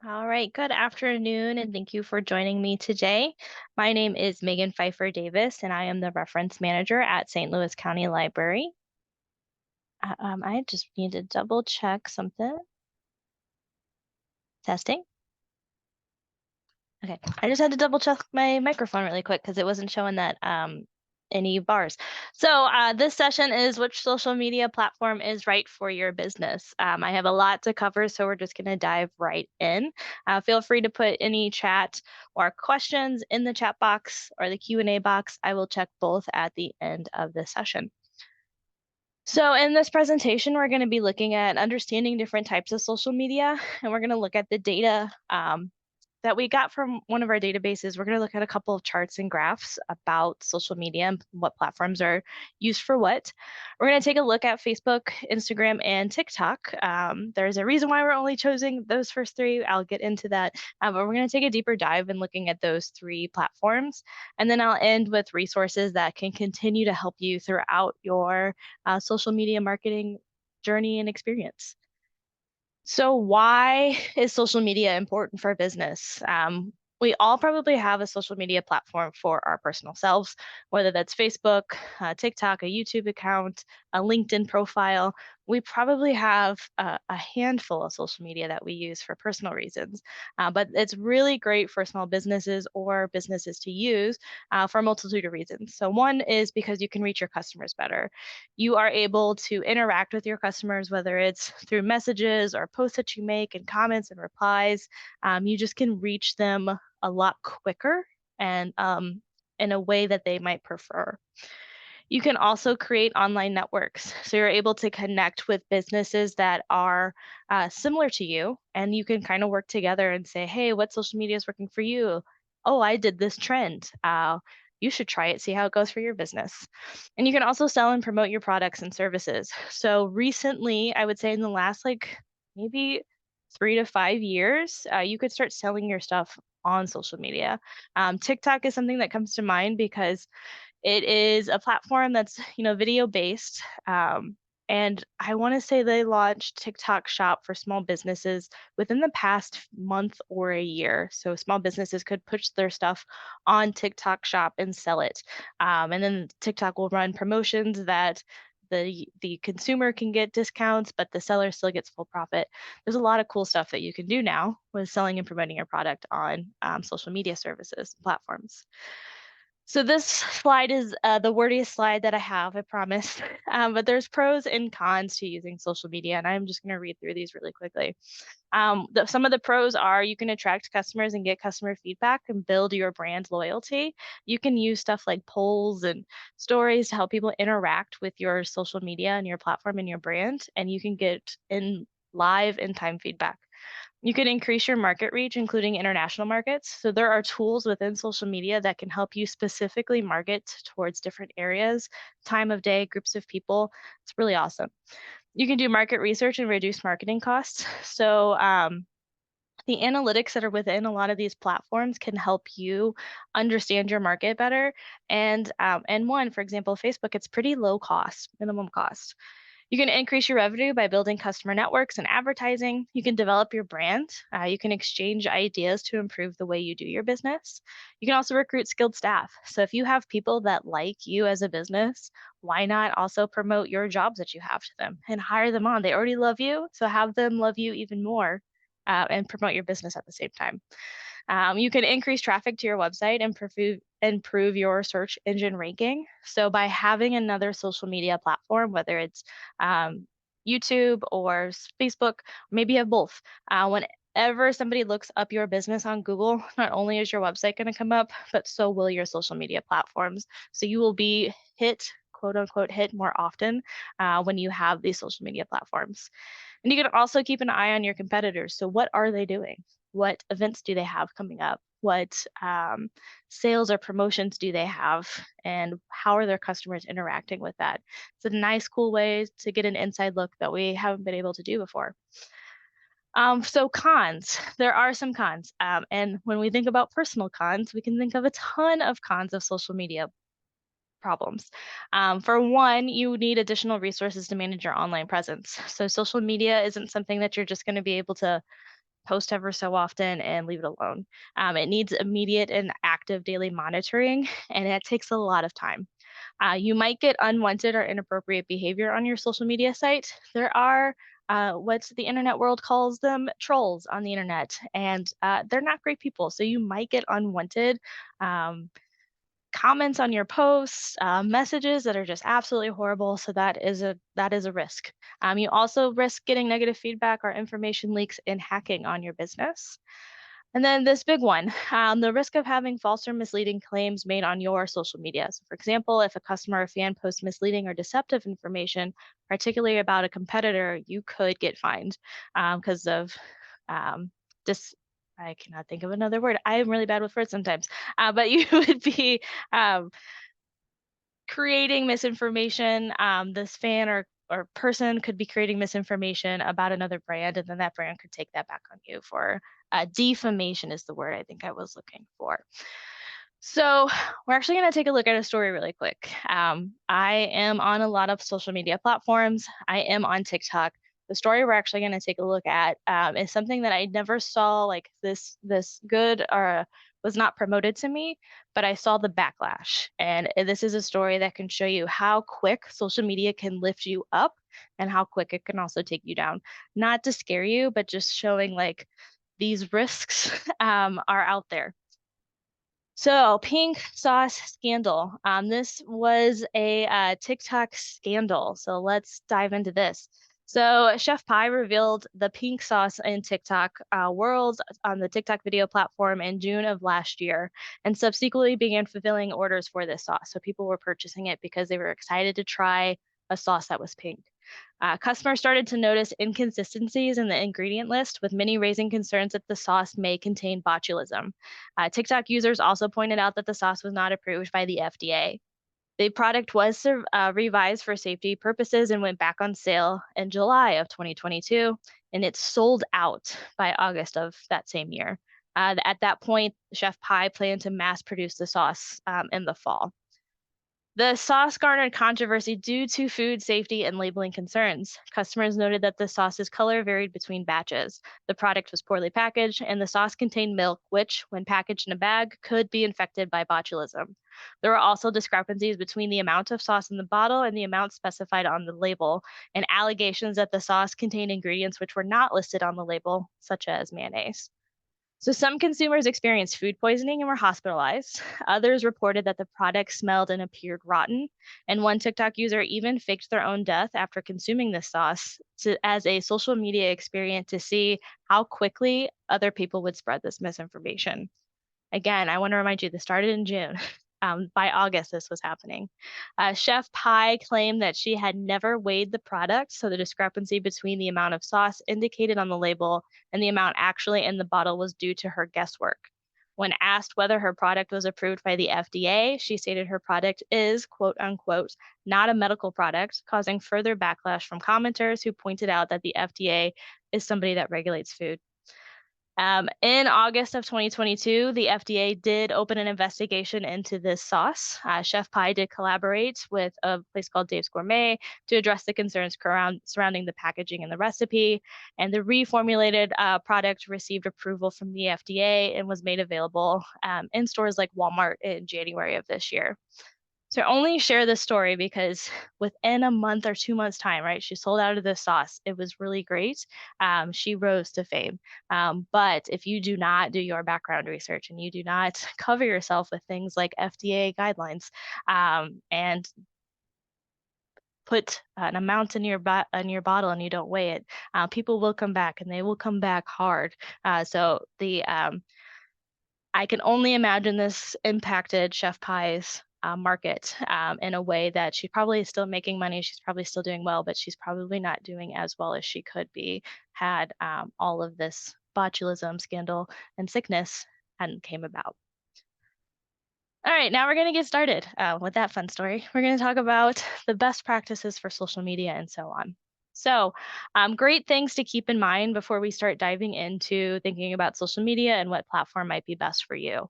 All right, good afternoon, and thank you for joining me today. My name is Megan Pfeiffer Davis, and I am the reference manager at St. Louis County Library. I just need to double check something. Testing. Okay, I just had to double check my microphone really quick because it wasn't showing that any bars. So this session is which social media platform is right for your business. I have a lot to cover, so we're just going to dive right in. Feel free to put any chat or questions in the chat box or the Q&A box. I will check both at the end of the session. So in this presentation, we're going to be looking at understanding different types of social media, and we're going to look at the data that we got from one of our databases. We're going to look at a couple of charts and graphs about social media and what platforms are used for what. We're going to take a look at Facebook, Instagram, and TikTok. There's a reason why we're only choosing those first three. I'll get into that. But we're going to take a deeper dive in looking at those three platforms. And then I'll end with resources that can continue to help you throughout your social media marketing journey and experience. So, why is social media important for business? We all probably have a social media platform for our personal selves, whether that's Facebook, TikTok, a YouTube account, a LinkedIn profile. We probably have a handful of social media that we use for personal reasons, but it's really great for small businesses or businesses to use for a multitude of reasons. So, one is because you can reach your customers better. You are able to interact with your customers, whether it's through messages or posts that you make and comments and replies. You just can reach them a lot quicker and in a way that they might prefer. You can also create online networks. So you're able to connect with businesses that are similar to you, and you can kind of work together and say, hey, what social media is working for you? Oh, I did this trend. You should try it, see how it goes for your business. And you can also sell and promote your products and services. So recently, I would say in the last like maybe 3 to 5 years, you could start selling your stuff on social media. TikTok is something that comes to mind because it is a platform that's, video based. And I want to say they launched TikTok Shop for small businesses within the past month or a year. So small businesses could push their stuff on TikTok Shop and sell it. And then TikTok will run promotions that the consumer can get discounts, but the seller still gets full profit. There's a lot of cool stuff that you can do now with selling and promoting your product on social media services platforms. So this slide is the wordiest slide that I have, I promise. But there's pros and cons to using social media, and I'm just going to read through these really quickly. Some of the pros are you can attract customers and get customer feedback and build your brand loyalty. You can use stuff like polls and stories to help people interact with your social media and your platform and your brand, and you can get in live in time feedback. You can increase your market reach, including international markets. So there are tools within social media that can help you specifically market towards different areas, time of day, groups of people. It's really awesome. You can do market research and reduce marketing costs. So the analytics that are within a lot of these platforms can help you understand your market better. And one, for example, Facebook, it's pretty low cost, minimum cost. You can increase your revenue by building customer networks and advertising. You can develop your brand. You can exchange ideas to improve the way you do your business. You can also recruit skilled staff. So if you have people that like you as a business, why not also promote your jobs that you have to them and hire them on? They already love you, so have them love you even more and promote your business at the same time. You can increase traffic to your website and improve your search engine ranking. So by having another social media platform, whether it's um, YouTube or Facebook, maybe you have both. Whenever somebody looks up your business on Google, not only is your website going to come up, but so will your social media platforms. So you will be hit, quote unquote, hit more often when you have these social media platforms. And you can also keep an eye on your competitors. So, what are they doing? What events do they have coming up? What sales or promotions do they have? And how are their customers interacting with that? It's a nice, cool way to get an inside look that we haven't been able to do before. So cons, there are some cons. And when we think about personal cons, we can think of a ton of cons of social media problems. For one, you need additional resources to manage your online presence. So social media isn't something that you're just going to be able to post ever so often and leave it alone. It needs immediate and active daily monitoring, and it takes a lot of time. You might get unwanted or inappropriate behavior on your social media site. There are what the internet world calls them trolls on the internet, and they're not great people. So you might get unwanted um, comments on your posts, messages that are just absolutely horrible. So that is a risk. You also risk getting negative feedback or information leaks and hacking on your business. And then this big one, the risk of having false or misleading claims made on your social media. So, for example, if a customer or fan posts misleading or deceptive information, particularly about a competitor, you could get fined because of dis. I cannot think of another word. I am really bad with words sometimes, but you would be um, creating misinformation. This fan or person could be creating misinformation about another brand, and then that brand could take that back on you for defamation is the word I think I was looking for. So we're actually going to take a look at a story really quick. I am on a lot of social media platforms. I am on TikTok. The story we're actually going to take a look at is something that I never saw like this good or was not promoted to me, but I saw the backlash. And this is a story that can show you how quick social media can lift you up and how quick it can also take you down. Not to scare you, but just showing like these risks are out there. So, pink sauce scandal. This was a TikTok scandal. So let's dive into this. So, Chef Pie revealed the pink sauce in TikTok world on the TikTok video platform in June of last year, and subsequently began fulfilling orders for this sauce. So people were purchasing it because they were excited to try a sauce that was pink. Customers started to notice inconsistencies in the ingredient list, with many raising concerns that the sauce may contain botulism. TikTok users also pointed out that the sauce was not approved by the FDA. The product was revised for safety purposes and went back on sale in July of 2022, and it sold out by August of that same year. At that point, Chef Pie planned to mass produce the sauce in the fall. The sauce garnered controversy due to food safety and labeling concerns. Customers noted that the sauce's color varied between batches. The product was poorly packaged, and the sauce contained milk, which, when packaged in a bag, could be infected by botulism. There were also discrepancies between the amount of sauce in the bottle and the amount specified on the label, and allegations that the sauce contained ingredients which were not listed on the label, such as mayonnaise. So some consumers experienced food poisoning and were hospitalized. Others reported that the product smelled and appeared rotten. And one TikTok user even faked their own death after consuming this sauce as a social media experiment to see how quickly other people would spread this misinformation. Again, I want to remind you, this started in June. By August, this was happening. Chef Pie claimed that she had never weighed the product, so the discrepancy between the amount of sauce indicated on the label and the amount actually in the bottle was due to her guesswork. When asked whether her product was approved by the FDA, she stated her product is, quote unquote, not a medical product, causing further backlash from commenters who pointed out that the FDA is somebody that regulates food. In August of 2022, the FDA did open an investigation into this sauce. Chef Pie did collaborate with a place called Dave's Gourmet to address the concerns surrounding the packaging and the recipe. And the reformulated product received approval from the FDA and was made available in stores like Walmart in January of this year. So I only share this story because within a month or 2 months' time, right, she sold out of this sauce. It was really great. She rose to fame. But if you do not do your background research and you do not cover yourself with things like FDA guidelines and put an amount in in your bottle and you don't weigh it, people will come back and they will come back hard. So the I can only imagine this impacted Chef Pie's market in a way that she probably is still making money. She's probably still doing well, but she's probably not doing as well as she could be had all of this botulism scandal and sickness hadn't came about. All right, now we're going to get started with that fun story. We're going to talk about the best practices for social media and so on. So, great things to keep in mind before we start diving into thinking about social media and what platform might be best for you.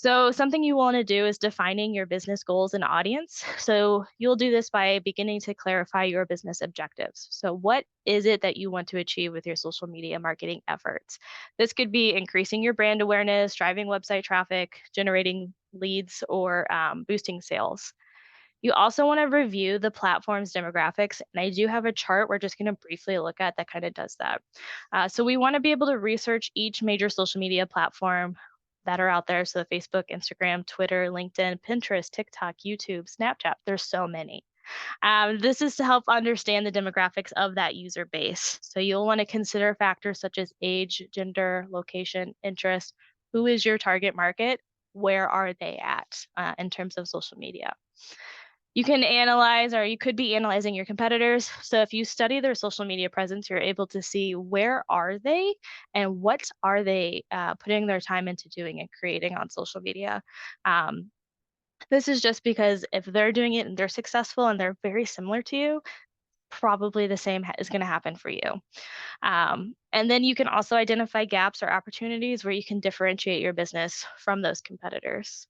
So, something you want to do is defining your business goals and audience. So, you'll do this by beginning to clarify your business objectives. So, what is it that you want to achieve with your social media marketing efforts? This could be increasing your brand awareness, driving website traffic, generating leads, or boosting sales. You also want to review the platform's demographics. And I do have a chart we're just going to briefly look at that kind of does that. So we want to be able to research each major social media platform that are out there. So Facebook, Instagram, Twitter, LinkedIn, Pinterest, TikTok, YouTube, Snapchat. There's so many. This is to help understand the demographics of that user base. So you'll want to consider factors such as age, gender, location, interest. Who is your target market? Where are they at in terms of social media? You can analyze, or you could be analyzing your competitors. So if you study their social media presence, you're able to see where are they and what are they putting their time into doing and creating on social media. Um, this is just because if they're doing it and they're successful and they're very similar to you, probably the same is going to happen for you. And then you can also identify gaps or opportunities where you can differentiate your business from those competitors.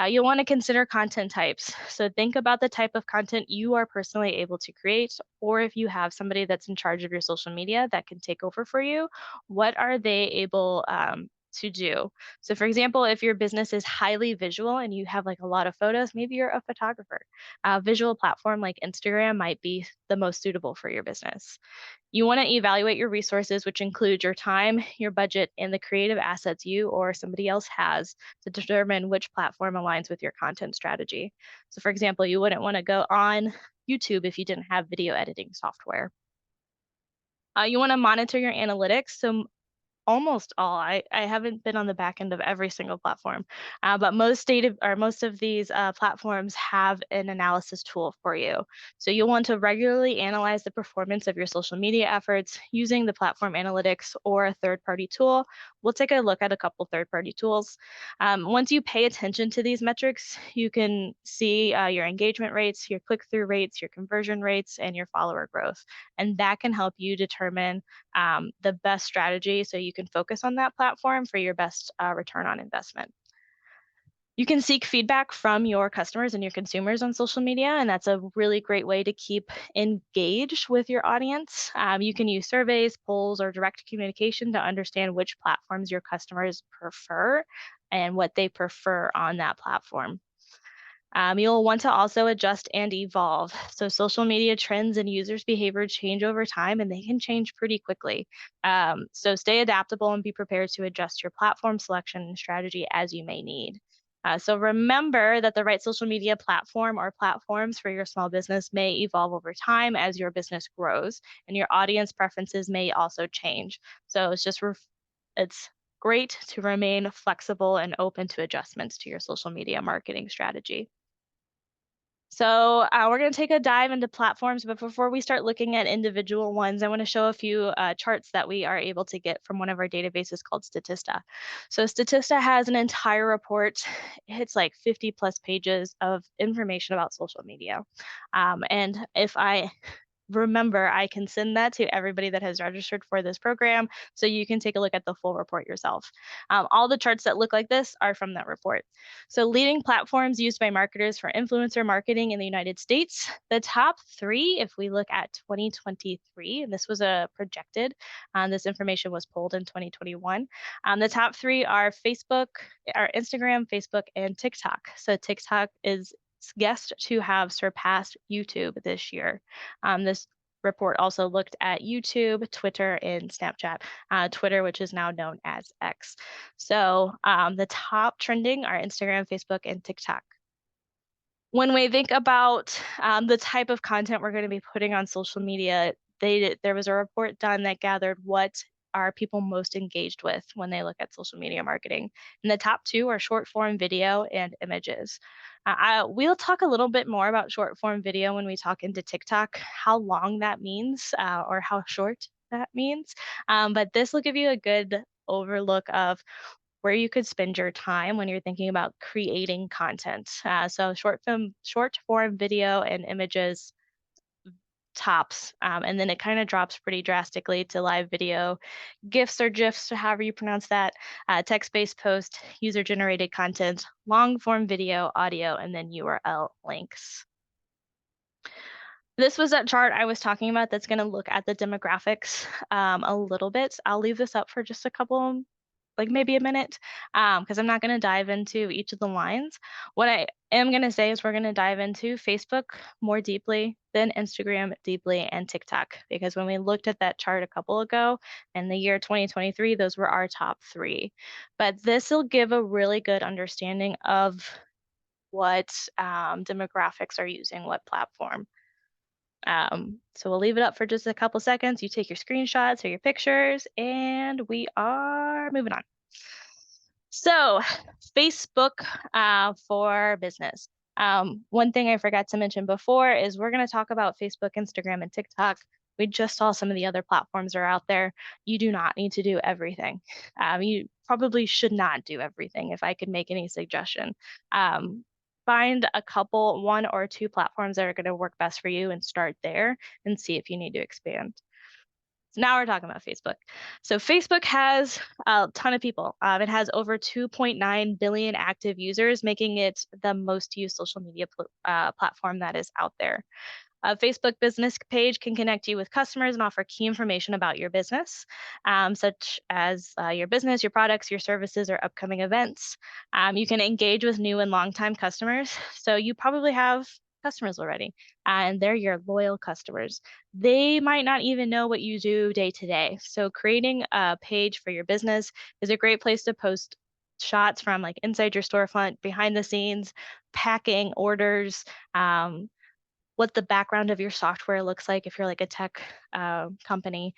You'll want to consider content types. So think about the type of content you are personally able to create, or if you have somebody that's in charge of your social media that can take over for you, what are they able to do? So, for example, if your business is highly visual and you have like a lot of photos, maybe you're a photographer. A visual platform like Instagram might be the most suitable for your business. You want to evaluate your resources, which include your time, your budget, and the creative assets you or somebody else has to determine which platform aligns with your content strategy. So, for example, you wouldn't want to go on YouTube if you didn't have video editing software. You want to monitor your analytics. So, almost all. I haven't been on the back end of every single platform, but most of these platforms have an analysis tool for you. So you'll want to regularly analyze the performance of your social media efforts using the platform analytics or a third-party tool. We'll take a look at a couple third-party tools. Once you pay attention to these metrics, you can see your engagement rates, your click-through rates, your conversion rates, and your follower growth, and that can help you determine the best strategy so you can focus on that platform for your best return on investment. You can seek feedback from your customers and your consumers on social media, and that's a really great way to keep engaged with your audience. You can use surveys, polls, or direct communication to understand which platforms your customers prefer and what they prefer on that platform. You'll want to also adjust and evolve. So, social media trends and users' behavior change over time and they can change pretty quickly. So, stay adaptable and be prepared to adjust your platform selection and strategy as you may need. So, remember that the right social media platform or platforms for your small business may evolve over time as your business grows, and your audience preferences may also change. So, it's great to remain flexible and open to adjustments to your social media marketing strategy. So we're going to take a dive into platforms, but before we start looking at individual ones, I want to show a few charts that we are able to get from one of our databases called Statista. So Statista has an entire report. It's like 50 plus pages of information about social media. And if I remember, I can send that to everybody that has registered for this program so you can take a look at the full report yourself. All the charts that look like this are from that report. So, leading platforms used by marketers for influencer marketing in the United States. The top three, if we look at 2023, and this was a projected, this information was pulled in 2021. The top three are Instagram, Facebook, and TikTok. So, TikTok is guessed to have surpassed YouTube this year. This report also looked at YouTube, Twitter, and Snapchat. Twitter, which is now known as X. So the top trending are Instagram, Facebook, and TikTok. When we think about the type of content we're going to be putting on social media, there was a report done that gathered what are people most engaged with when they look at social media marketing. And the top two are short form video and images. We'll talk a little bit more about short form video when we talk into TikTok, how long that means or how short that means. But this will give you a good overlook of where you could spend your time when you're thinking about creating content. So short form video and images tops, and then it kind of drops pretty drastically to live video, GIFs or GIFs, however you pronounce that, text-based post, user-generated content, long-form video, audio, and then URL links. This was that chart I was talking about that's going to look at the demographics a little bit. I'll leave this up for just a couple, like maybe a minute, because I'm not going to dive into each of the lines. What I am going to say is we're going to dive into Facebook more deeply, then Instagram deeply, and TikTok, because when we looked at that chart a couple ago in the year 2023, those were our top three. But this will give a really good understanding of what demographics are using what platform. So we'll leave it up for just a couple seconds. You take your screenshots or your pictures, and we are moving on. So, Facebook for business. One thing I forgot to mention before is we're going to talk about Facebook, Instagram, and TikTok. We just saw some of the other platforms are out there. You do not need to do everything. You probably should not do everything if I could make any suggestion. Find a couple, one or two platforms that are going to work best for you and start there and see if you need to expand. So now we're talking about Facebook. So Facebook has a ton of people. It has over 2.9 billion active users, making it the most used social media platform that is out there. A Facebook business page can connect you with customers and offer key information about your business, such as your business, your products, your services, or upcoming events. You can engage with new and longtime customers. So you probably have customers already, and they're your loyal customers. They might not even know what you do day to day. So creating a page for your business is a great place to post shots from like inside your storefront, behind the scenes, packing orders, what the background of your software looks like if you're like a tech company.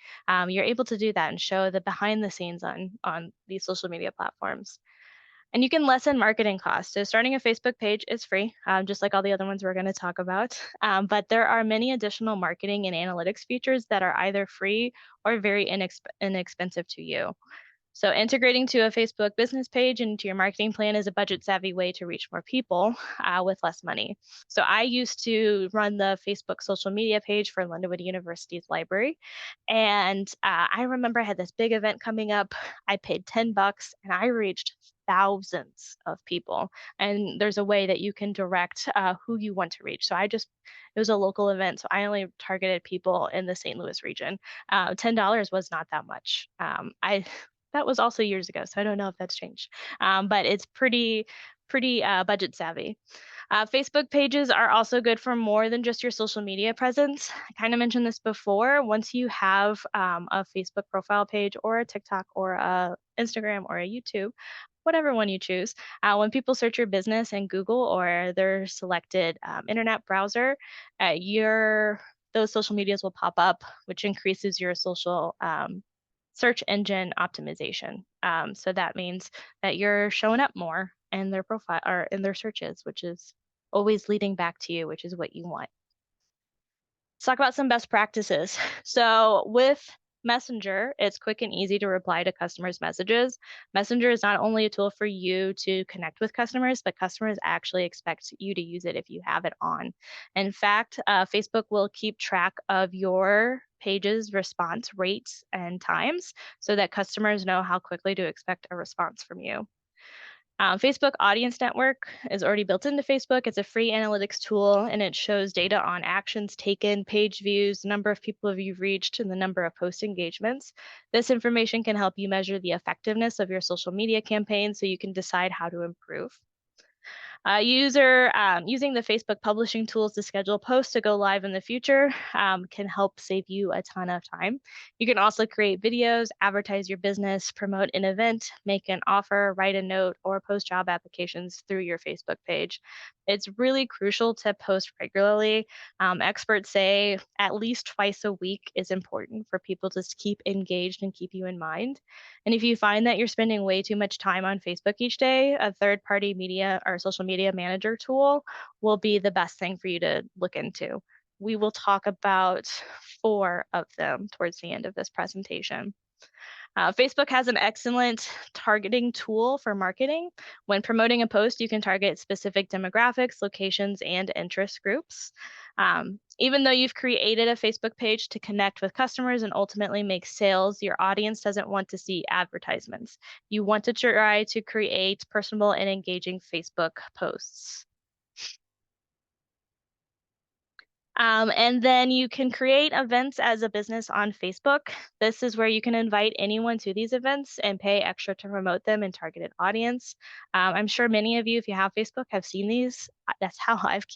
You're able to do that and show the behind the scenes on these social media platforms. And you can lessen marketing costs. So starting a Facebook page is free, just like all the other ones we're going to talk about. But there are many additional marketing and analytics features that are either free or very inexpensive to you. So integrating to a Facebook business page into your marketing plan is a budget savvy way to reach more people with less money. So I used to run the Facebook social media page for Lindenwood University's library. And I remember I had this big event coming up. I paid $10 and I reached thousands of people. And there's a way that you can direct who you want to reach. So it was a local event. So I only targeted people in the St. Louis region. $10 was not that much. That was also years ago, so I don't know if that's changed. But it's pretty budget savvy. Facebook pages are also good for more than just your social media presence. I kind of mentioned this before. Once you have a Facebook profile page or a TikTok or a Instagram or a YouTube, whatever one you choose, when people search your business in Google or their selected internet browser, those social medias will pop up, which increases your social search engine optimization. So that means that you're showing up more in their profile or in their searches, which is always leading back to you, which is what you want. Let's talk about some best practices. So with Messenger, it's quick and easy to reply to customers' messages. Messenger is not only a tool for you to connect with customers, but customers actually expect you to use it if you have it on. In fact, Facebook will keep track of your page's response rates and times so that customers know how quickly to expect a response from you. Facebook Audience Network is already built into Facebook. It's a free analytics tool and it shows data on actions taken, page views, the number of people you've reached, and the number of post engagements. This information can help you measure the effectiveness of your social media campaign so you can decide how to improve. Using the Facebook publishing tools to schedule posts to go live in the future can help save you a ton of time. You can also create videos, advertise your business, promote an event, make an offer, write a note, or post job applications through your Facebook page. It's really crucial to post regularly. Experts say at least twice a week is important for people to keep engaged and keep you in mind. And if you find that you're spending way too much time on Facebook each day, a third party media or social media manager tool will be the best thing for you to look into. We will talk about 4 of them towards the end of this presentation. Facebook has an excellent targeting tool for marketing. When promoting a post, you can target specific demographics, locations, and interest groups. Even though you've created a Facebook page to connect with customers and ultimately make sales, your audience doesn't want to see advertisements. You want to try to create personal and engaging Facebook posts. And then you can create events as a business on Facebook. This is where you can invite anyone to these events and pay extra to promote them in targeted audience. I'm sure many of you, if you have Facebook, have seen these. That's how I've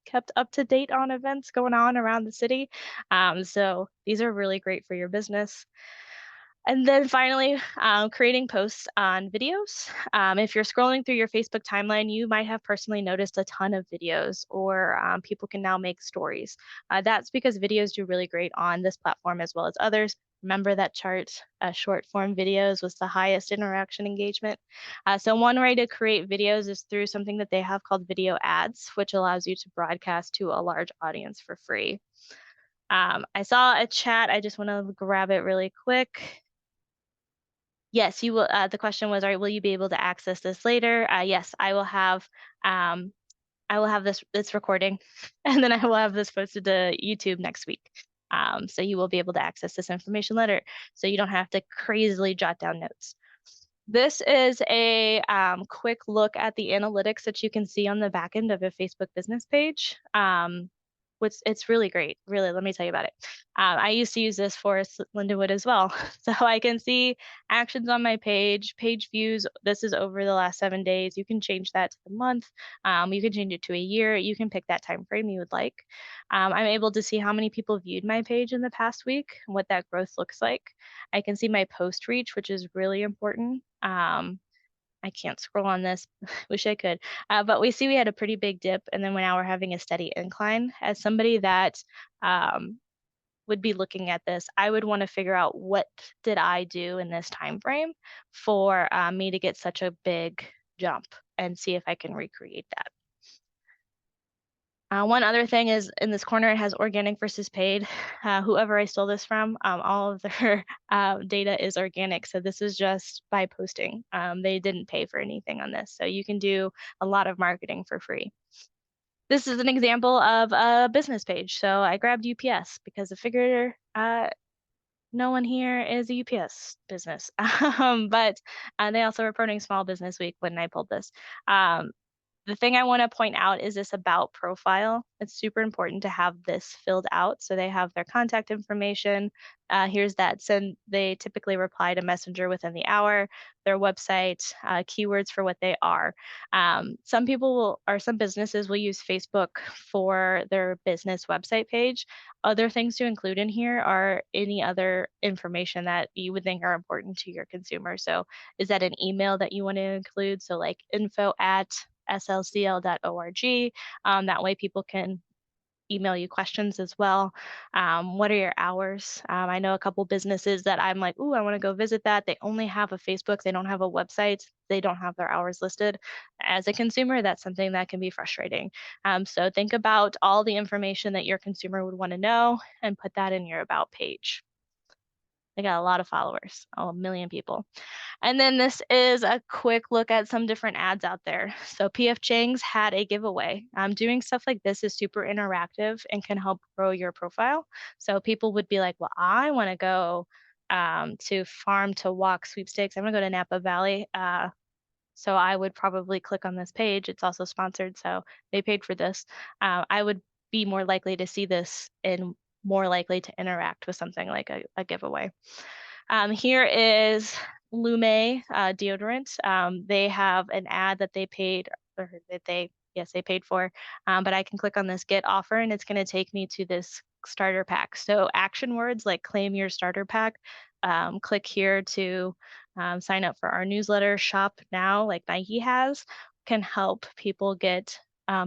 kept up to date on events going on around the city. So these are really great for your business. And then finally, creating posts on videos. If you're scrolling through your Facebook timeline, you might have personally noticed a ton of videos, or people can now make stories. That's because videos do really great on this platform as well as others. Remember that chart, short form videos was the highest interaction engagement. So one way to create videos is through something that they have called video ads, which allows you to broadcast to a large audience for free. I saw a chat. I just want to grab it really quick. Yes, you will. The question was, will you be able to access this later? Yes, um, I will have this recording, and then I will have this posted to YouTube next week. So you will be able to access this information later, so you don't have to crazily jot down notes. This is a quick look at the analytics that you can see on the back end of a Facebook business page. Which it's really great. Really, let me tell you about it. I used to use this for Lindenwood as well. So I can see actions on my page views. This is over the last 7 days. You can change that to the month. You can change it to a year. You can pick that time frame you would like. I'm able to see how many people viewed my page in the past week, what that growth looks like. I can see my post reach, which is really important. I can't scroll on this. Wish I could. But we see we had a pretty big dip, and then now we're having a steady incline. As somebody that would be looking at this, I would want to figure out what did I do in this time frame for me to get such a big jump, and see if I can recreate that. One other thing is in this corner, it has organic versus paid. Whoever I stole this from, all of their data is organic. So this is just by posting. They didn't pay for anything on this. So you can do a lot of marketing for free. This is an example of a business page. So I grabbed UPS because I figured no one here is a UPS business. But they also were promoting Small Business Week when I pulled this. The thing I want to point out is this about profile. It's super important to have this filled out. So they have their contact information. Here's that. Send. They typically reply to Messenger within the hour, their website, keywords for what they are. Some people will, or some businesses will use Facebook for their business website page. Other things to include in here are any other information that you would think are important to your consumer. So is that an email that you want to include? So like info@slcl.org. That way people can email you questions as well. What are your hours? I know a couple businesses that I'm like, ooh, I want to go visit that. They only have a Facebook, they don't have a website, they don't have their hours listed. As a consumer, that's something that can be frustrating. So think about all the information that your consumer would want to know and put that in your about page. They got a lot of followers, a million people. And then this is a quick look at some different ads out there. So PF Chang's had a giveaway. Doing stuff like this is super interactive and can help grow your profile. So people would be like, well, I want to go to Farm to Walk sweepstakes. I'm going to go to Napa Valley. So I would probably click on this page. It's also sponsored, so they paid for this. I would be more likely to see this and more likely to interact with something like a giveaway. Here is Lume deodorant. They have an ad that they paid, or that yes, they paid for. But I can click on this get offer, and it's going to take me to this starter pack. So action words like claim your starter pack. Click here to sign up for our newsletter. Shop now, like Nike has, can help people get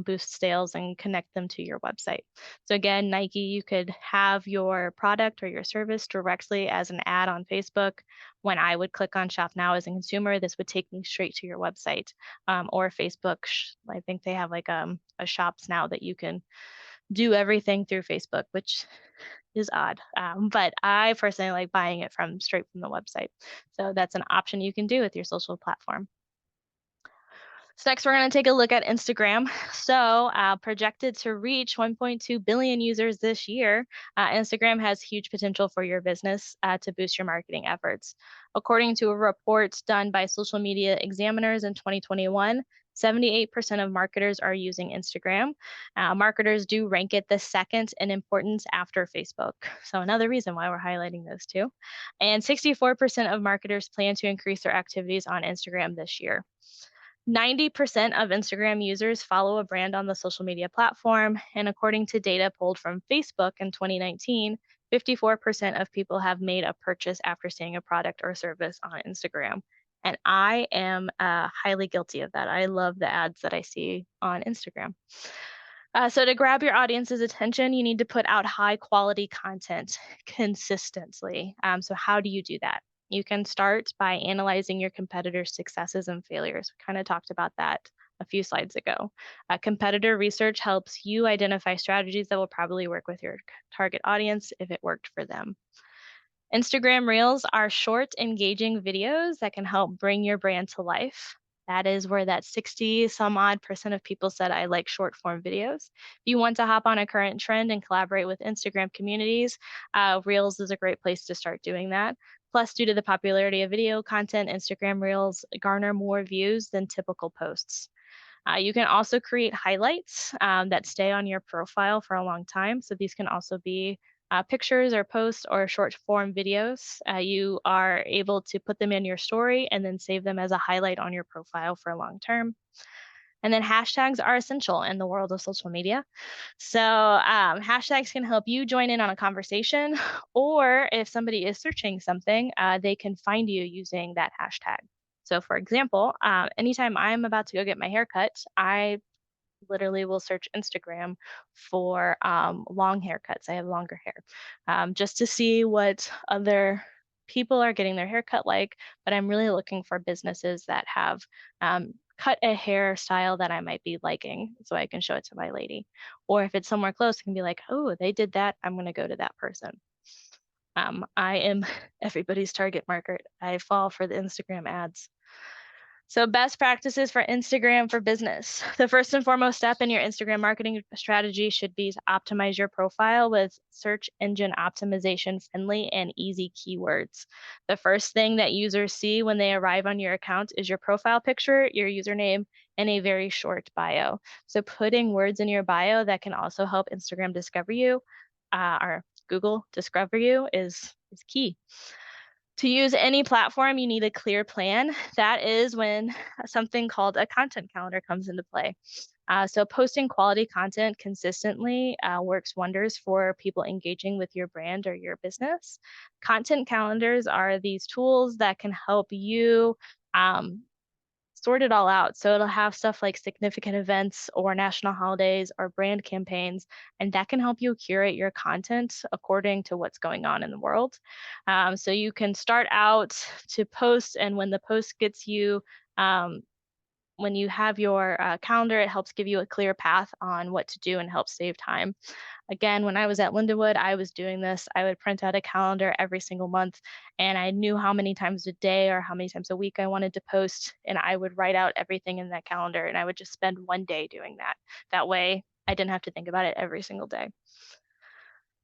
boost sales and connect them to your website. So again, Nike, you could have your product or your service directly as an ad on Facebook. When I would click on Shop Now as a consumer, this would take me straight to your website or Facebook. I think they have like a Shops Now that you can do everything through Facebook, which is odd. But I personally like buying it from straight from the website. So that's an option you can do with your social platform. So next, we're going to take a look at Instagram. So, projected to reach 1.2 billion users this year, Instagram has huge potential for your business to boost your marketing efforts. According to a report done by Social Media Examiners in 2021, 78% of marketers are using Instagram. Marketers do rank it the second in importance after Facebook. So, another reason why we're highlighting those two. And 64% of marketers plan to increase their activities on Instagram this year. 90% of Instagram users follow a brand on the social media platform. And according to data pulled from Facebook in 2019, 54% of people have made a purchase after seeing a product or service on Instagram. And I am highly guilty of that. I love the ads that I see on Instagram. So, to grab your audience's attention, you need to put out high quality content consistently. So, how do you do that? You can start by analyzing your competitors' successes and failures. We kind of talked about that a few slides ago. Competitor research helps you identify strategies that will probably work with your target audience if it worked for them. Instagram Reels are short, engaging videos that can help bring your brand to life. That is where that 60 some odd percent of people said I like short form videos. If you want to hop on a current trend and collaborate with Instagram communities, Reels is a great place to start doing that. Plus, due to the popularity of video content, Instagram Reels garner more views than typical posts. You can also create highlights that stay on your profile for a long time. So these can also be pictures or posts or short form videos. You are able to put them in your story and then save them as a highlight on your profile for long term. And then hashtags are essential in the world of social media. So hashtags can help you join in on a conversation, or if somebody is searching something, they can find you using that hashtag. So, for example, anytime I'm about to go get my hair cut, I literally will search Instagram for long haircuts. I have longer hair, just to see what other people are getting their hair cut like. But I'm really looking for businesses that have cut a hairstyle that I might be liking so I can show it to my lady. Or if it's somewhere close, I can be like, oh, they did that. I'm going to go to that person. I am everybody's target market. I fall for the Instagram ads. So, best practices for Instagram for business. The first and foremost step in your Instagram marketing strategy should be to optimize your profile with search engine optimization friendly and easy keywords. The first thing that users see when they arrive on your account is your profile picture, your username, and a very short bio. So, putting words in your bio that can also help Instagram discover you or Google discover you is key. To use any platform, you need a clear plan. That is when something called a content calendar comes into play. So, posting quality content consistently works wonders for people engaging with your brand or your business. Content calendars are these tools that can help you um, sort it all out. So it'll have stuff like significant events or national holidays or brand campaigns, and that can help you curate your content according to what's going on in the world. So you can start out to post, and when the post gets you, um, when you have your calendar, it helps give you a clear path on what to do and help save time. Again, when I was at Lindenwood, I was doing this. I would print out a calendar every single month, and I knew how many times a day or how many times a week I wanted to post, and I would write out everything in that calendar, and I would just spend one day doing that. That way, I didn't have to think about it every single day.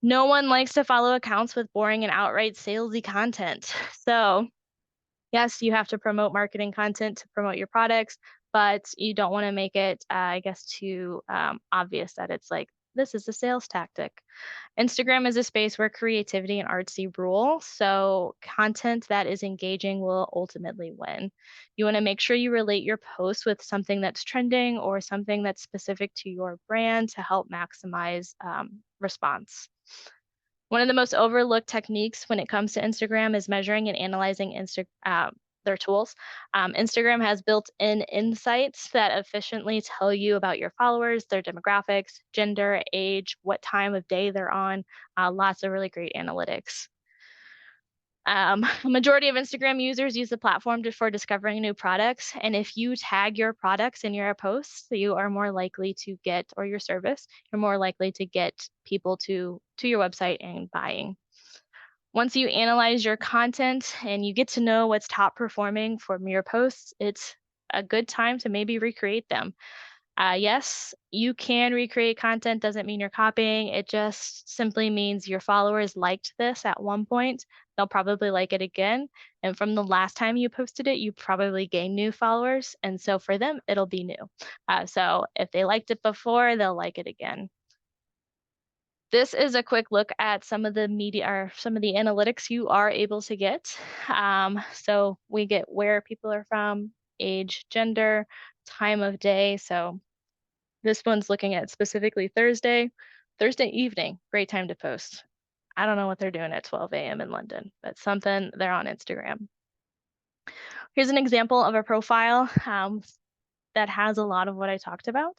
No one likes to follow accounts with boring and outright salesy content. So, yes, you have to promote marketing content to promote your products, but you don't want to make it, I guess, too obvious that it's like, this is a sales tactic. Instagram is a space where creativity and artsy rule. So, content that is engaging will ultimately win. You want to make sure you relate your posts with something that's trending or something that's specific to your brand to help maximize response. One of the most overlooked techniques when it comes to Instagram is measuring and analyzing their tools. Instagram has built in insights that efficiently tell you about your followers, their demographics, gender, age, what time of day they're on, lots of really great analytics. A majority of Instagram users use the platform for discovering new products. And if you tag your products in your posts, you are more likely to get, or your service, you're more likely to get people to your website and buying. Once you analyze your content and you get to know what's top performing from your posts, it's a good time to maybe recreate them. Yes, you can recreate content, doesn't mean you're copying. It just simply means your followers liked this at one point. They'll probably like it again. And from the last time you posted it, you probably gained new followers. And so for them, it'll be new. So if they liked it before, they'll like it again. This is a quick look at some of the media or some of the analytics you are able to get. So we get where people are from, age, gender, time of day. So this one's looking at specifically Thursday evening, great time to post. I don't know what they're doing at 12 a.m. in London, but something they're on Instagram. Here's an example of a profile that has a lot of what I talked about.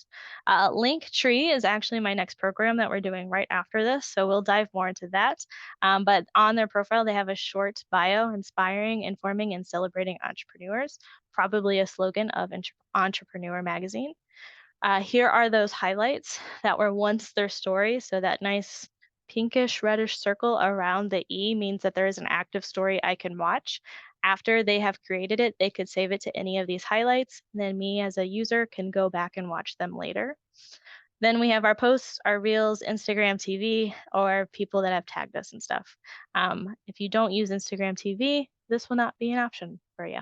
Linktree is actually my next program that we're doing right after this, so we'll dive more into that. But on their profile, they have a short bio, inspiring, informing, and celebrating entrepreneurs, probably a slogan of Entrepreneur Magazine. Here are those highlights that were once their story. So that nice pinkish reddish circle around the E means that there is an active story I can watch. After they have created it, they could save it to any of these highlights. Then me as a user can go back and watch them later. Then we have our posts, our reels, Instagram TV, or people that have tagged us and stuff. If you don't use Instagram TV, this will not be an option for you.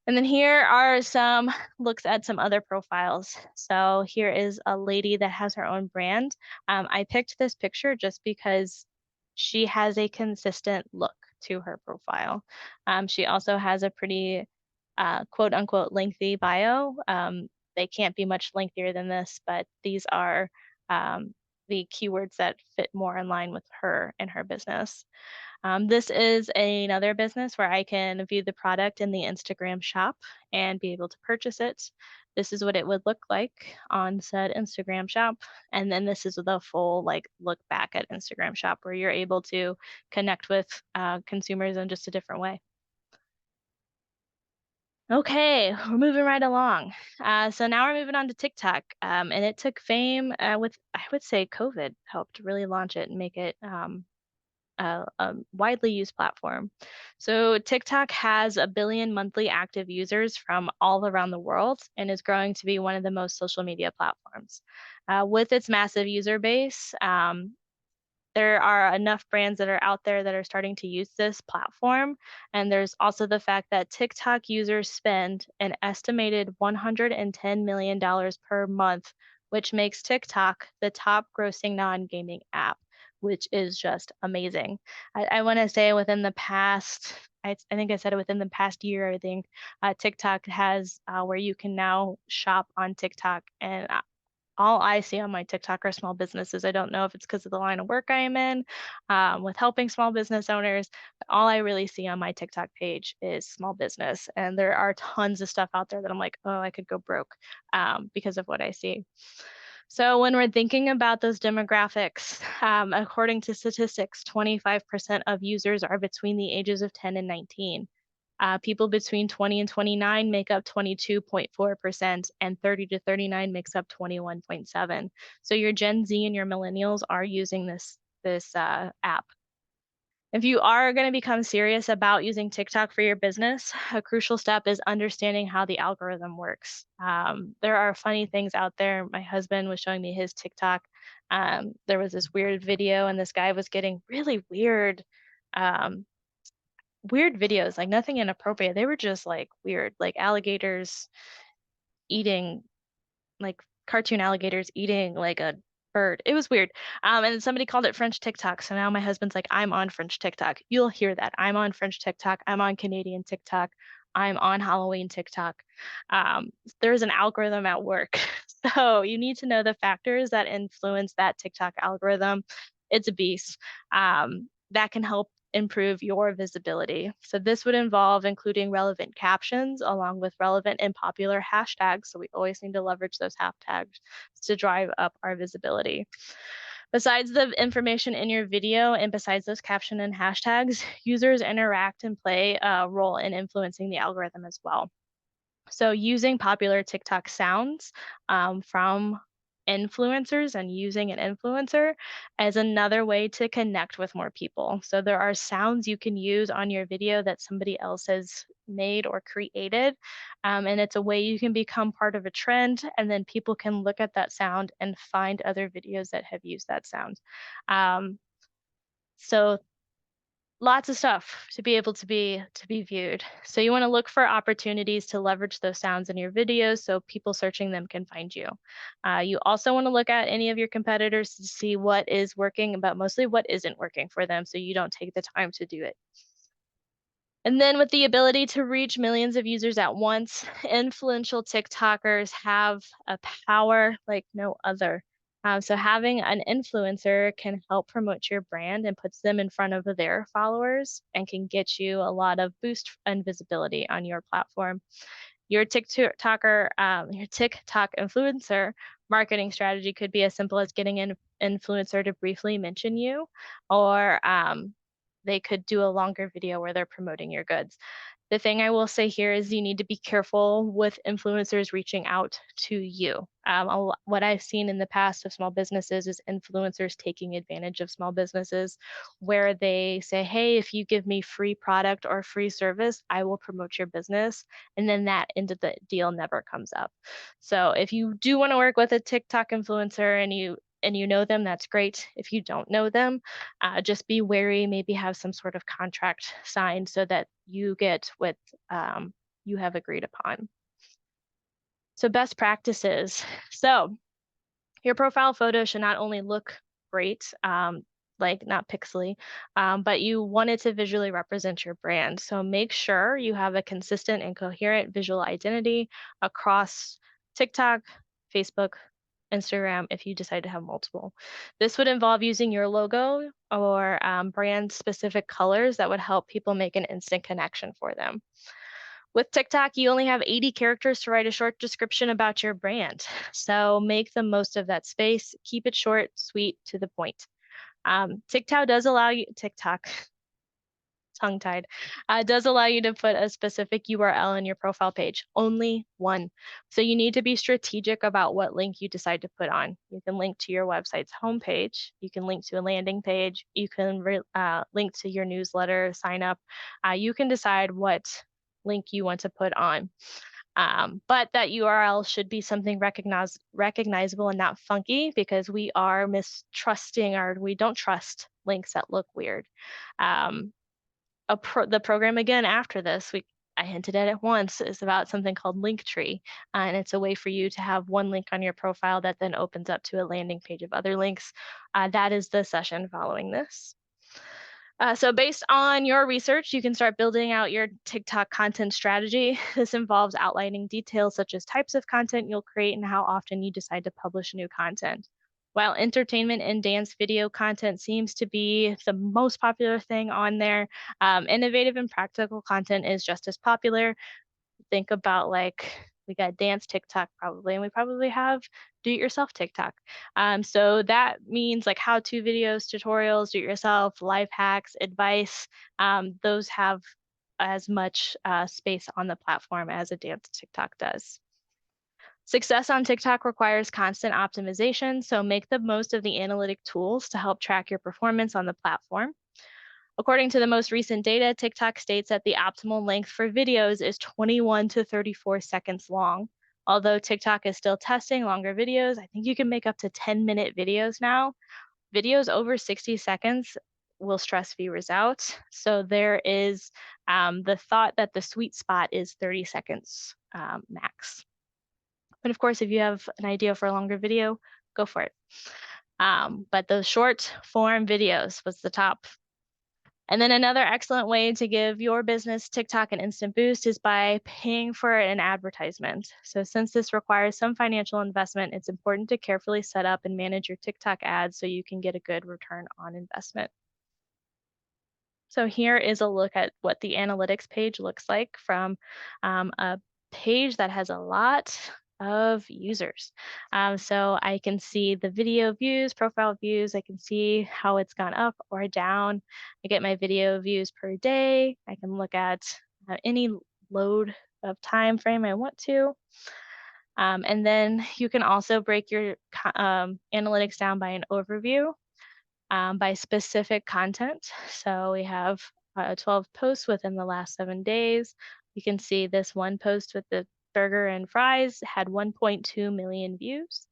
And then here are some looks at some other profiles. So here is a lady that has her own brand. I picked this picture just because she has a consistent look to her profile. She also has a pretty quote unquote lengthy bio. They can't be much lengthier than this, but these are the keywords that fit more in line with her and her business. This is another business where I can view the product in the Instagram shop and be able to purchase it. This is what it would look like on said Instagram shop. And then this is the full like look back at Instagram shop where you're able to connect with consumers in just a different way. Okay, we're moving right along. So now we're moving on to TikTok. And it took fame with, I would say, COVID helped really launch it and make it a widely used platform. So TikTok has a billion monthly active users from all around the world and is growing to be one of the most social media platforms. With its massive user base, there are enough brands that are out there that are starting to use this platform. And there's also the fact that TikTok users spend an estimated $110 million per month, which makes TikTok the top grossing non gaming app, which is just amazing. I want to say within the past, I think I said it within the past year, I think TikTok has where you can now shop on TikTok. And all I see on my TikTok are small businesses. I don't know if it's because of the line of work I am in with helping small business owners, but all I really see on my TikTok page is small business. And there are tons of stuff out there that I'm like, oh, I could go broke because of what I see. So when we're thinking about those demographics, according to statistics, 25% of users are between the ages of 10 and 19. People between 20 and 29 make up 22.4%, and 30 to 39 makes up 21.7. So your Gen Z and your millennials are using this app. If you are going to become serious about using TikTok for your business, a crucial step is understanding how the algorithm works. There are funny things out there. My husband was showing me his TikTok. There was this weird video, and this guy was getting really um, weird videos, like nothing inappropriate. They were just like weird, like alligators eating, like cartoon alligators eating like a bird. It was weird. And somebody called it French TikTok. So now my husband's like, I'm on French TikTok. You'll hear that. I'm on French TikTok. I'm on Canadian TikTok. I'm on Halloween TikTok. There's an algorithm at work. So you need to know the factors that influence that TikTok algorithm. It's a beast. That can help improve your visibility. So this would involve including relevant captions along with relevant and popular hashtags. So we always need to leverage those hashtags to drive up our visibility. Besides the information in your video and besides those caption and hashtags, users interact and play a role in influencing the algorithm as well. So using popular TikTok sounds from influencers and using an influencer as another way to connect with more people. So there are sounds you can use on your video that somebody else has made or created. And it's a way you can become part of a trend, and then people can look at that sound and find other videos that have used that sound. Um, so lots of stuff to be able to be viewed. So you want to look for opportunities to leverage those sounds in your videos so people searching them can find you. You also want to look at any of your competitors to see what is working, but mostly what isn't working for them so you don't take the time to do it. And then with the ability to reach millions of users at once, influential TikTokers have a power like no other. So having an influencer can help promote your brand and puts them in front of their followers and can get you a lot of boost and visibility on your platform. Your TikTok influencer marketing strategy could be as simple as getting an influencer to briefly mention you, or they could do a longer video where they're promoting your goods. The thing I will say here is you need to be careful with influencers reaching out to you. What I've seen in the past of small businesses is influencers taking advantage of small businesses where they say, hey, if you give me free product or free service, I will promote your business. And then that end of the deal never comes up. So if you do want to work with a TikTok influencer and you know them, that's great. If you don't know them, just be wary, maybe have some sort of contract signed so that you get what you have agreed upon. So, best practices. So, your profile photo should not only look great, like not pixely, but you want it to visually represent your brand. So, make sure you have a consistent and coherent visual identity across TikTok, Facebook, Instagram if you decide to have multiple. This would involve using your logo or brand specific colors that would help people make an instant connection for them. With TikTok, you only have 80 characters to write a short description about your brand. So make the most of that space. Keep it short, sweet, to the point. TikTok tongue tied, does allow you to put a specific URL in your profile page, only one. So you need to be strategic about what link you decide to put on. You can link to your website's homepage, you can link to a landing page, you can link to your newsletter, sign up. You can decide what link you want to put on. But that URL should be something recognizable and not funky because we are mistrusting or we don't trust links that look weird. Um, the program again after this, I hinted at it once, is about something called Linktree, and it's a way for you to have one link on your profile that then opens up to a landing page of other links. That is the session following this. So based on your research, you can start building out your TikTok content strategy. This involves outlining details such as types of content you'll create and how often you decide to publish new content. While entertainment and dance video content seems to be the most popular thing on there, innovative and practical content is just as popular. Think about like we got dance TikTok probably, and we probably have do it yourself TikTok. So that means like how to videos, tutorials, do it yourself, life hacks, advice. Those have as much space on the platform as a dance TikTok does. Success on TikTok requires constant optimization, so make the most of the analytic tools to help track your performance on the platform. According to the most recent data, TikTok states that the optimal length for videos is 21 to 34 seconds long. Although TikTok is still testing longer videos, I think you can make up to 10-minute videos now. Videos over 60 seconds will stress viewers out. So there is the thought that the sweet spot is 30 seconds max. But of course, if you have an idea for a longer video, go for it. But those short form videos was the top. And then another excellent way to give your business TikTok an instant boost is by paying for an advertisement. So since this requires some financial investment, it's important to carefully set up and manage your TikTok ads so you can get a good return on investment. So here is a look at what the analytics page looks like from a page that has a lot of users. So I can see the video views, profile views. I can see how it's gone up or down. I get my video views per day. I can look at any load of time frame I want to. And then you can also break your analytics down by an overview, by specific content. So we have 12 posts within the last 7 days. You can see this one post with the burger and fries had 1.2 million views.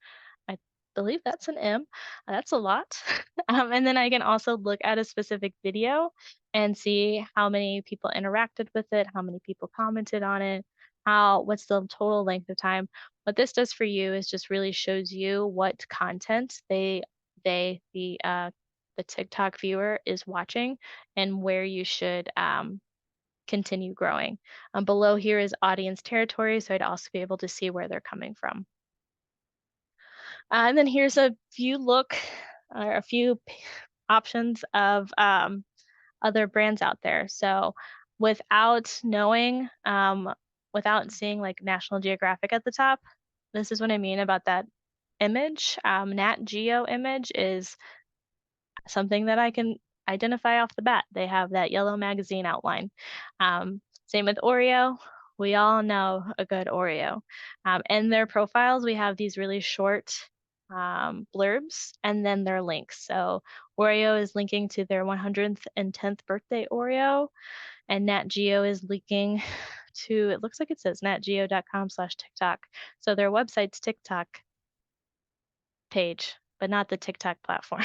I believe that's an M. That's a lot. And then I can also look at a specific video and see how many people interacted with it, how many people commented on it, what's the total length of time. What this does for you is just really shows you what content the TikTok viewer is watching and where you should continue growing. Below here is audience territory, so I'd also be able to see where they're coming from. And then here's a few options of other brands out there. So without knowing, without seeing like National Geographic at the top, this is what I mean about that image. Nat Geo image is something that I can identify off the bat. They have that yellow magazine outline. Same with Oreo. We all know a good Oreo. In their profiles, we have these really short blurbs and then their links. So Oreo is linking to their 110th birthday Oreo, and Nat Geo is linking to, it looks like it says natgeo.com/TikTok. So their website's TikTok page, but not the TikTok platform.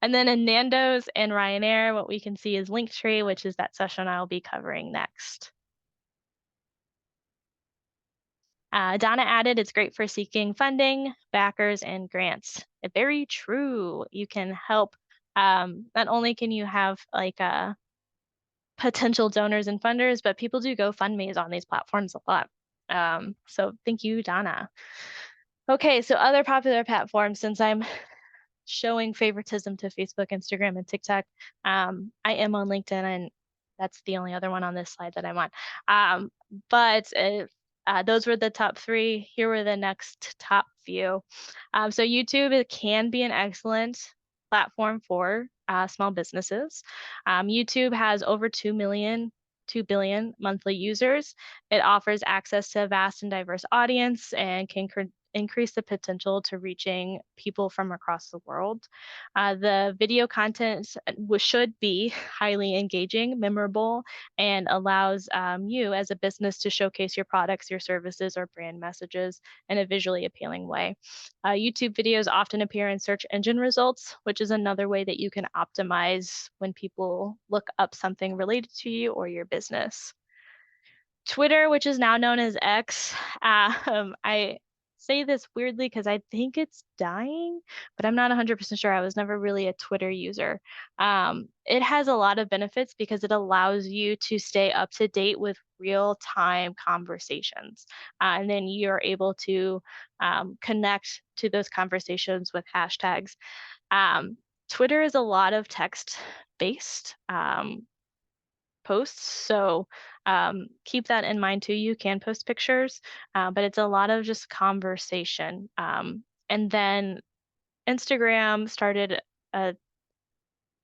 And then in Nando's and Ryanair, what we can see is Linktree, which is that session I'll be covering next. Donna added, it's great for seeking funding, backers, and grants. Very true. You can help. Not only can you have like potential donors and funders, but people do GoFundMe's on these platforms a lot. So thank you, Donna. Okay, so other popular platforms, since I'm showing favoritism to Facebook, Instagram, and TikTok. I am on LinkedIn, and that's the only other one on this slide that I'm on. But those were the top three. Here were the next top few. So YouTube, it can be an excellent platform for small businesses. YouTube has over 2 billion monthly users. It offers access to a vast and diverse audience and can increase the potential to reaching people from across the world. The video content should be highly engaging, memorable, and allows you as a business to showcase your products, your services, or brand messages in a visually appealing way. YouTube videos often appear in search engine results, which is another way that you can optimize when people look up something related to you or your business. Twitter, which is now known as X, I say this weirdly because I think it's dying, but I'm not 100% sure. I was never really a Twitter user. It has a lot of benefits because it allows you to stay up to date with real-time conversations. And then you're able to connect to those conversations with hashtags. Twitter is a lot of text-based posts. So keep that in mind too. You can post pictures, but it's a lot of just conversation. And then Instagram started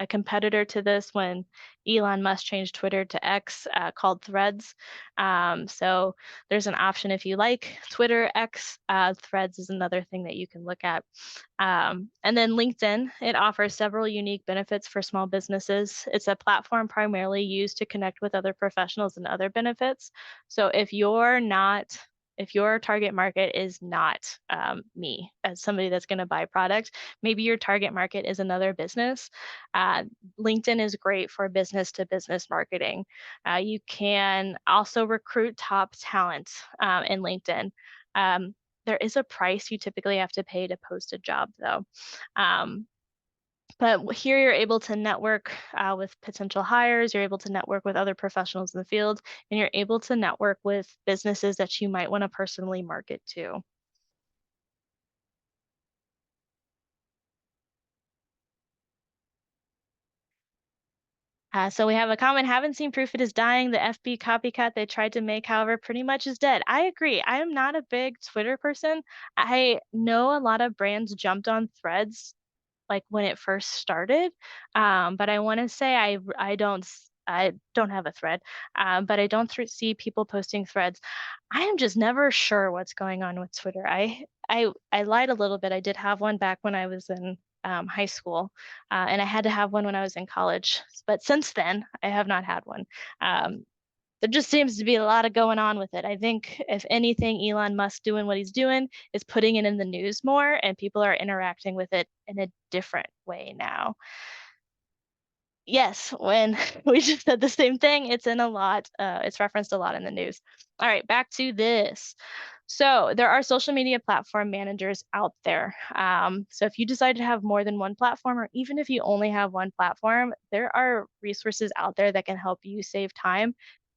a competitor to this when Elon Musk changed Twitter to X, called Threads. So there's an option if you like Twitter, X. Threads is another thing that you can look at. And then LinkedIn, it offers several unique benefits for small businesses. It's a platform primarily used to connect with other professionals and other benefits. So if your target market is not me as somebody that's going to buy product, maybe your target market is another business. LinkedIn is great for business to business marketing. You can also recruit top talent in LinkedIn. There is a price you typically have to pay to post a job though. But here you're able to network with potential hires, you're able to network with other professionals in the field, and you're able to network with businesses that you might want to personally market to. So we have a comment, haven't seen proof it is dying. The FB copycat they tried to make, however, pretty much is dead. I agree. I am not a big Twitter person. I know a lot of brands jumped on threads like when it first started. But I want to say I don't have a thread, but I don't see people posting threads. I am just never sure what's going on with Twitter. I lied a little bit. I did have one back when I was in high school, and I had to have one when I was in college. But since then, I have not had one. Um, there just seems to be a lot of going on with it. I think if anything, Elon Musk doing what he's doing is putting it in the news more, and people are interacting with it in a different way now. Yes, when we just said the same thing, it's in a lot, it's referenced a lot in the news. All right, back to this. So there are social media platform managers out there. So if you decide to have more than one platform, or even if you only have one platform, there are resources out there that can help you save time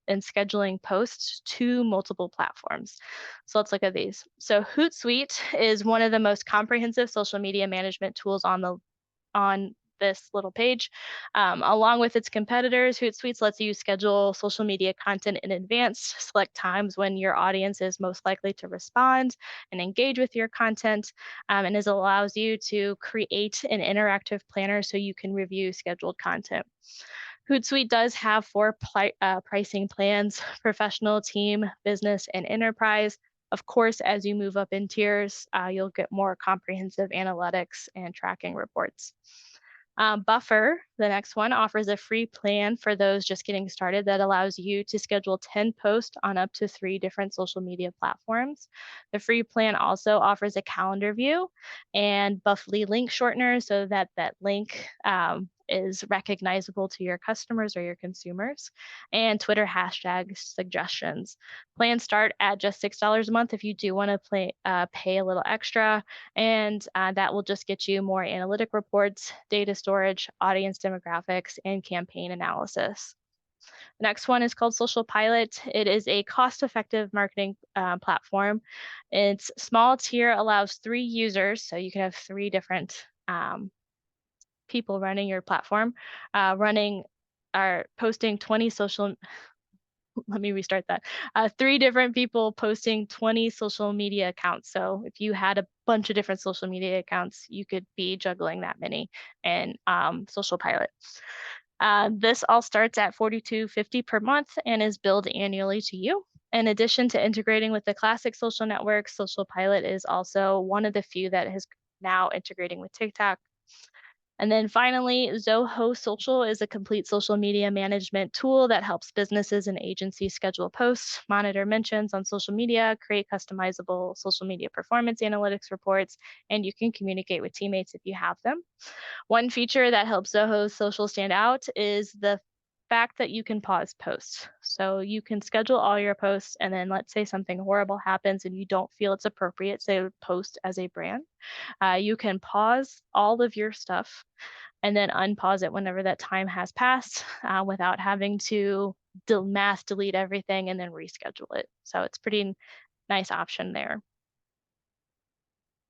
in scheduling posts to multiple platforms. So let's look at these. So Hootsuite is one of the most comprehensive social media management tools on this little page. Along with its competitors, Hootsuite lets you schedule social media content in advance, select times when your audience is most likely to respond and engage with your content, and it allows you to create an interactive planner so you can review scheduled content. Hootsuite does have four pricing plans: professional, team, business, and enterprise. Of course, as you move up in tiers, you'll get more comprehensive analytics and tracking reports. Buffer, the next one, offers a free plan for those just getting started that allows you to schedule 10 posts on up to 3 different social media platforms. The free plan also offers a calendar view and Buffly link shortener so that that link is recognizable to your customers or your consumers, and Twitter hashtag suggestions. Plans start at just $6 a month if you do want to pay a little extra, and that will just get you more analytic reports, data storage, audience demographics, and campaign analysis. The next one is called Social Pilot. It is a cost-effective marketing platform. Its small tier allows 3 users, so you can have 3 different people running your platform, running are posting 20 social let me restart that. 3 different people posting 20 social media accounts. So if you had a bunch of different social media accounts, you could be juggling that many in Social Pilot. This all starts at $42.50 per month and is billed annually to you. In addition to integrating with the classic social networks, Social Pilot is also one of the few that is now integrating with TikTok. And then finally, Zoho Social is a complete social media management tool that helps businesses and agencies schedule posts, monitor mentions on social media, create customizable social media performance analytics reports, and you can communicate with teammates if you have them. One feature that helps Zoho Social stand out is the fact that you can pause posts. So you can schedule all your posts, and then let's say something horrible happens and you don't feel it's appropriate to post as a brand. You can pause all of your stuff and then unpause it whenever that time has passed without having to mass delete everything and then reschedule it. So it's pretty nice option there.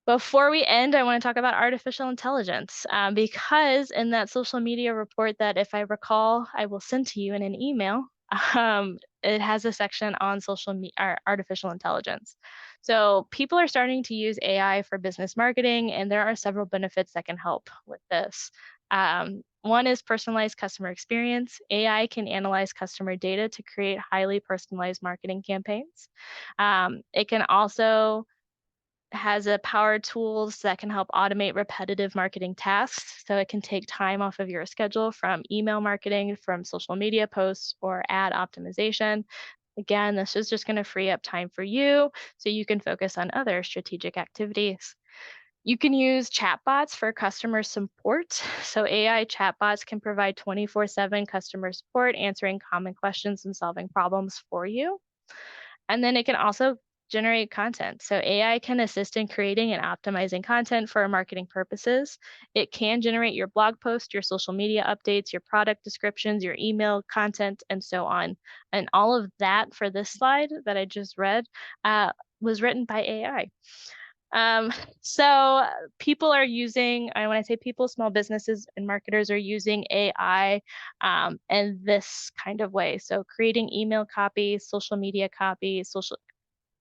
Before we end, I want to talk about artificial intelligence because in that social media report that, if I recall, I will send to you in an email, it has a section on artificial intelligence. So people are starting to use AI for business marketing, and there are several benefits that can help with this. One is personalized customer experience. AI can analyze customer data to create highly personalized marketing campaigns. It can also has a power tools that can help automate repetitive marketing tasks. So it can take time off of your schedule from email marketing, from social media posts, or ad optimization. Again, this is just going to free up time for you so you can focus on other strategic activities. You can use chatbots for customer support. So AI chatbots can provide 24/7 customer support, answering common questions and solving problems for you. And then it can also generate content. So AI can assist in creating and optimizing content for marketing purposes. It can generate your blog post, your social media updates, your product descriptions, your email content, and so on. And all of that for this slide that I just read was written by AI. Um, so people are using, and when I say people, small businesses and marketers are using AI in this kind of way. So creating email copy, social media copy,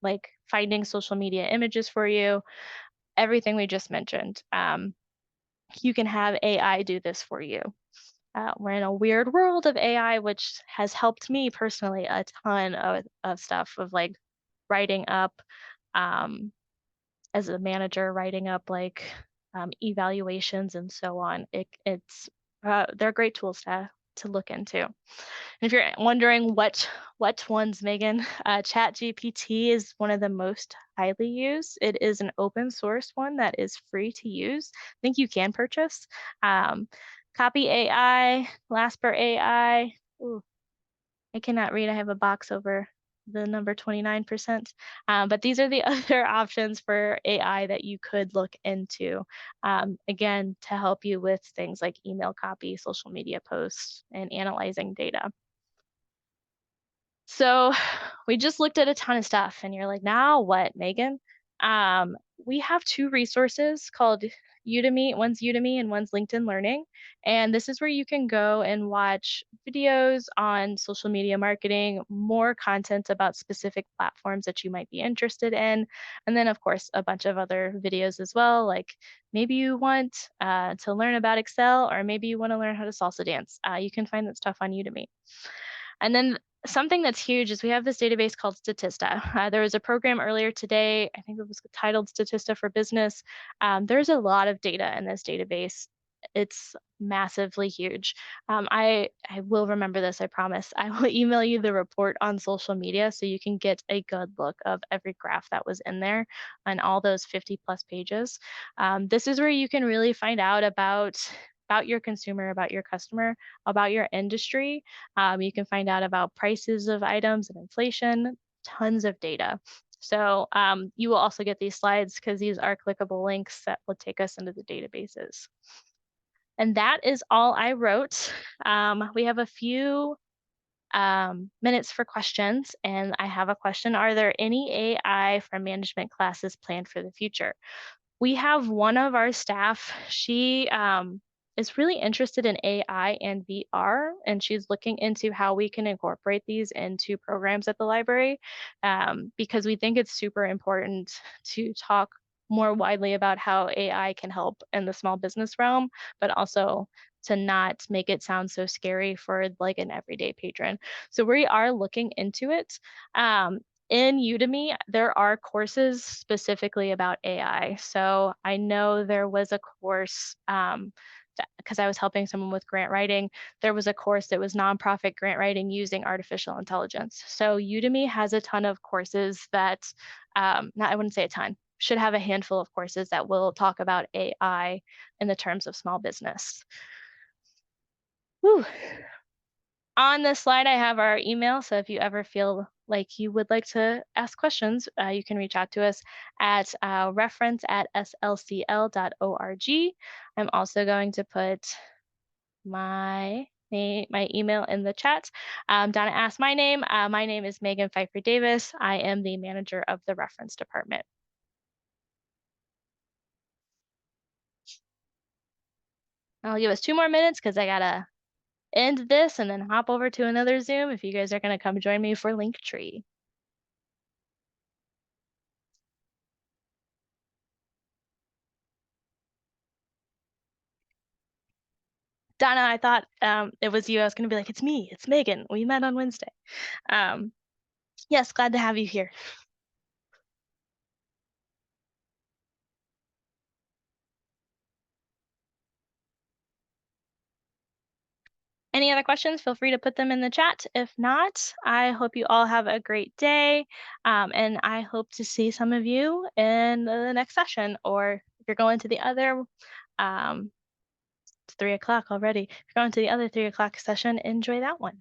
like finding social media images for you, everything we just mentioned. You can have AI do this for you. We're in a weird world of AI, which has helped me personally a ton of stuff of like writing up. Um, as a manager writing up like evaluations and so on. They're great tools to look into. And if you're wondering what ones, Megan, ChatGPT is one of the most highly used. It is an open source one that is free to use. I think you can purchase. Um, Copy AI, Lasper AI. Ooh, I cannot read. I have a box over the number 29%. But these are the other options for AI that you could look into, again, to help you with things like email copy, social media posts, and analyzing data. So we just looked at a ton of stuff, and you're like, now what, Megan? We have two resources called Udemy. One's Udemy and one's LinkedIn Learning. And this is where you can go and watch videos on social media marketing, more content about specific platforms that you might be interested in. And then, of course, a bunch of other videos as well. Like maybe you want to learn about Excel, or maybe you want to learn how to salsa dance. You can find that stuff on Udemy. And then something that's huge is we have this database called Statista. There was a program earlier today, I think it was titled Statista for Business. There's a lot of data in this database. It's massively huge. I will remember this, I promise. I will email you the report on social media so you can get a good look of every graph that was in there on all those 50 plus pages. This is where you can really find out about your consumer, about your customer, about your industry. You can find out about prices of items and inflation, tons of data. So you will also get these slides because these are clickable links that will take us into the databases. And that is all I wrote. We have a few minutes for questions, and I have a question. Are there any AI for management classes planned for the future? We have one of our staff, she is really interested in AI and VR, and she's looking into how we can incorporate these into programs at the library because we think it's super important to talk more widely about how AI can help in the small business realm, but also to not make it sound so scary for like an everyday patron. So we are looking into it. In Udemy, there are courses specifically about AI. So I know there was a course because I was helping someone with grant writing. There was a course that was nonprofit grant writing using artificial intelligence. So Udemy has a ton of courses that, not, I wouldn't say a ton, should have a handful of courses that will talk about AI in the terms of small business. Whew. On this slide, I have our email. So if you ever feel like you would like to ask questions, you can reach out to us at reference@slcl.org. I'm also going to put my email in the chat. Donna asked my name. My name is Megan Pfeiffer Davis. I am the manager of the reference department. I'll give us 2 more minutes because I gotta end this and then hop over to another Zoom if you guys are gonna come join me for Linktree. Donna, I thought it was you. I was going to be like, it's me, it's Megan. We met on Wednesday. Um, yes, glad to have you here. Any other questions? Feel free to put them in the chat. If not, I hope you all have a great day. And I hope to see some of you in the next session, or if you're going to the other, it's 3 o'clock already. If you're going to the other 3 o'clock session, enjoy that one.